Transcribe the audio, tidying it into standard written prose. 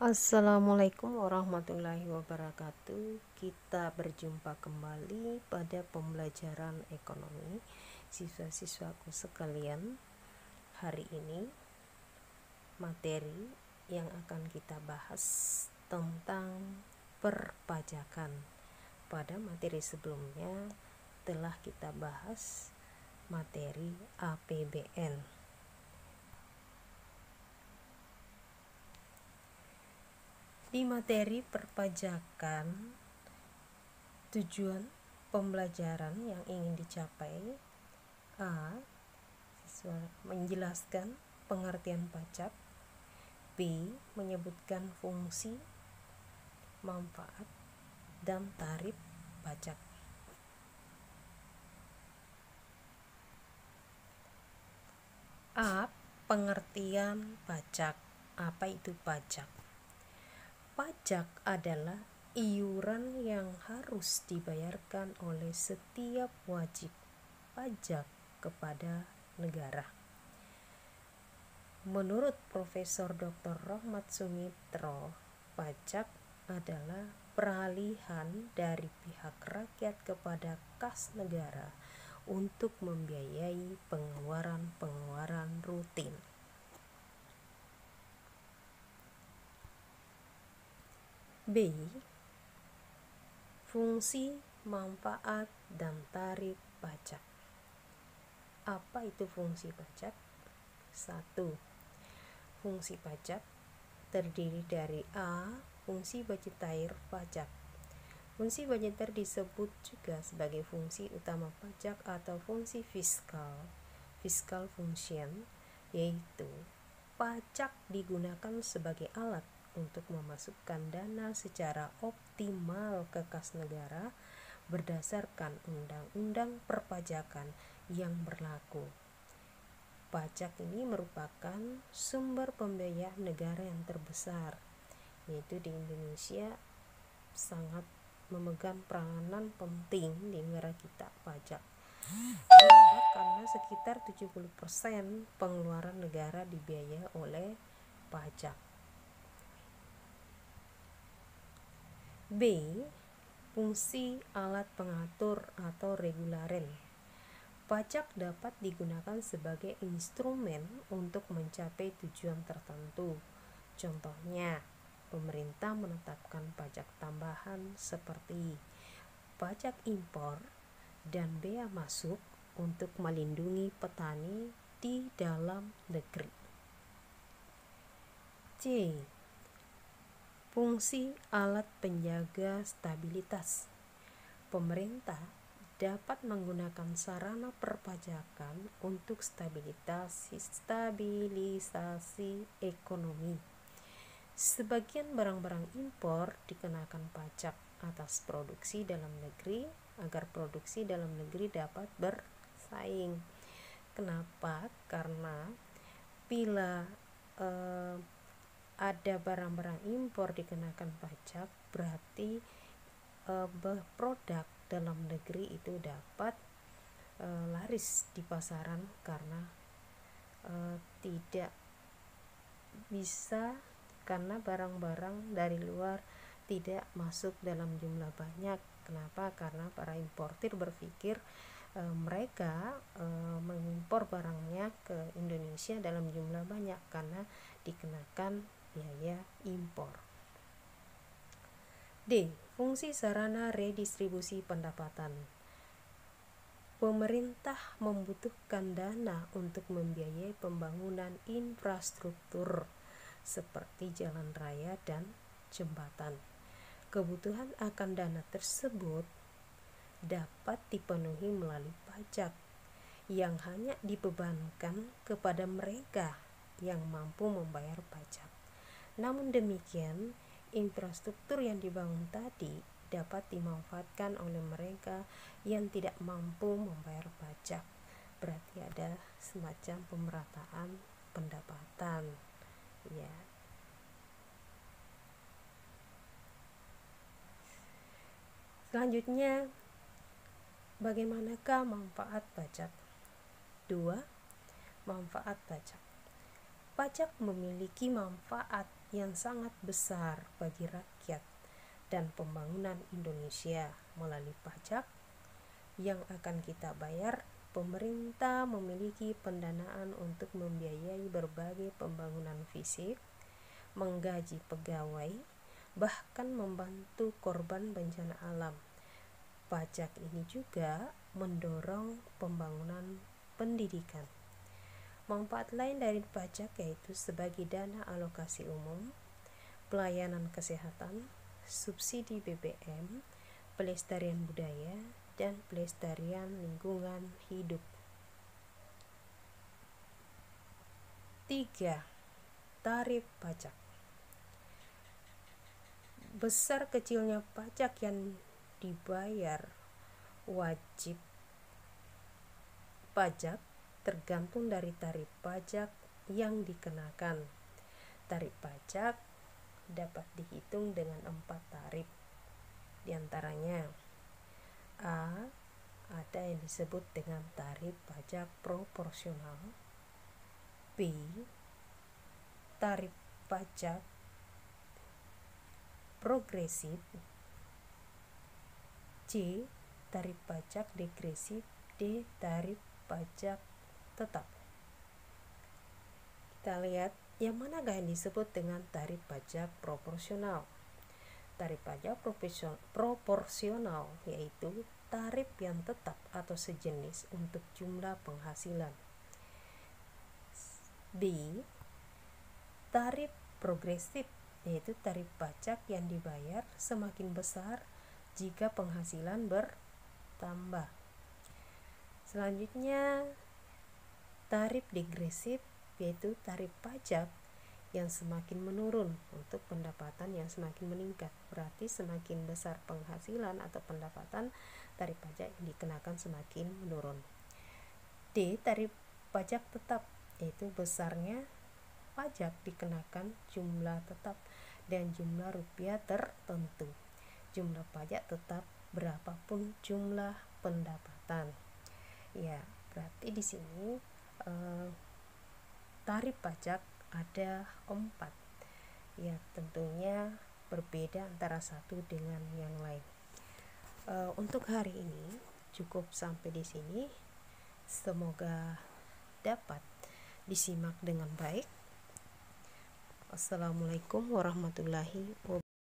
Assalamualaikum warahmatullahi wabarakatuh. Kita berjumpa kembali pada pembelajaran ekonomi siswa-siswaku sekalian. Hari ini materi yang akan kita bahas tentang perpajakan. Pada materi sebelumnya telah kita bahas materi APBN. Di materi perpajakan, tujuan pembelajaran yang ingin dicapai: A. Siswa menjelaskan pengertian pajak. B. Menyebutkan fungsi, manfaat, dan tarif pajak. A. Pengertian pajak. Apa itu pajak? Pajak adalah iuran yang harus dibayarkan oleh setiap wajib pajak kepada negara. Menurut Profesor Dr. Rohmat Sumitro, pajak adalah peralihan dari pihak rakyat kepada kas negara untuk membiayai pengeluaran-pengeluaran rutin. B. Fungsi, manfaat, dan tarif pajak. Apa itu fungsi pajak? 1. Fungsi pajak terdiri dari A. Fungsi budgetair pajak. Fungsi budgetair disebut juga sebagai fungsi utama pajak atau fungsi fiscal function, yaitu pajak digunakan sebagai alat untuk memasukkan dana secara optimal ke kas negara berdasarkan undang-undang perpajakan yang berlaku. Pajak ini merupakan sumber pembiayaan negara yang terbesar, yaitu di Indonesia sangat memegang peranan penting di negara kita pajak. Kenapa? Karena sekitar 70% pengeluaran negara dibiayai oleh pajak. B. Fungsi alat pengatur atau regularen. Pajak dapat digunakan sebagai instrumen untuk mencapai tujuan tertentu. Contohnya, pemerintah menetapkan pajak tambahan seperti pajak impor dan bea masuk untuk melindungi petani di dalam negeri. C. Fungsi alat penjaga stabilitas. Pemerintah dapat menggunakan sarana perpajakan untuk stabilisasi ekonomi. Sebagian barang-barang impor dikenakan pajak atas produksi dalam negeri agar produksi dalam negeri dapat bersaing. Kenapa? Karena bila ada barang-barang impor dikenakan pajak, berarti produk dalam negeri itu dapat laris di pasaran karena tidak bisa, karena barang-barang dari luar tidak masuk dalam jumlah banyak. Kenapa? Karena para importir berpikir mereka mengimpor barangnya ke Indonesia dalam jumlah banyak karena dikenakan biaya impor. D. Fungsi sarana redistribusi pendapatan. Pemerintah membutuhkan dana untuk membiayai pembangunan infrastruktur seperti jalan raya dan jembatan. Kebutuhan akan dana tersebut dapat dipenuhi melalui pajak yang hanya dibebankan kepada mereka yang mampu membayar pajak. Namun demikian, infrastruktur yang dibangun tadi dapat dimanfaatkan oleh mereka yang tidak mampu membayar pajak. Berarti ada semacam pemerataan pendapatan, ya. Selanjutnya, bagaimanakah manfaat pajak? 2. Manfaat pajak. Pajak memiliki manfaat yang sangat besar bagi rakyat dan pembangunan Indonesia melalui pajak yang akan kita bayar. Pemerintah memiliki pendanaan untuk membiayai berbagai pembangunan fisik, menggaji pegawai, bahkan membantu korban bencana alam. Pajak ini juga mendorong pembangunan pendidikan. Manfaat lain dari pajak yaitu sebagai dana alokasi umum, pelayanan kesehatan, subsidi BBM, pelestarian budaya, dan pelestarian lingkungan hidup. 3. Tarif pajak. Besar kecilnya pajak yang dibayar wajib pajak tergantung dari tarif pajak yang dikenakan. Tarif pajak dapat dihitung dengan 4 tarif. Di antaranya A. Ada yang disebut dengan tarif pajak proporsional. B. Tarif pajak progresif. C. Tarif pajak degresif. D. Tarif pajak tetap. Kita lihat yang manakah yang disebut dengan tarif pajak proporsional. Tarif pajak proporsional yaitu tarif yang tetap atau sejenis untuk jumlah penghasilan. B. Tarif progresif yaitu tarif pajak yang dibayar semakin besar jika penghasilan bertambah. Selanjutnya, tarif degresif yaitu tarif pajak yang semakin menurun untuk pendapatan yang semakin meningkat. Berarti semakin besar penghasilan atau pendapatan, tarif pajak yang dikenakan semakin menurun. D. Tarif pajak tetap yaitu besarnya pajak dikenakan jumlah tetap dan jumlah rupiah tertentu. Jumlah pajak tetap berapapun jumlah pendapatan. Ya, berarti di sini tarif pajak ada 4. Ya, tentunya berbeda antara satu dengan yang lain. Untuk hari ini cukup sampai di sini. Semoga dapat disimak dengan baik. Assalamualaikum warahmatullahi wabarakatuh.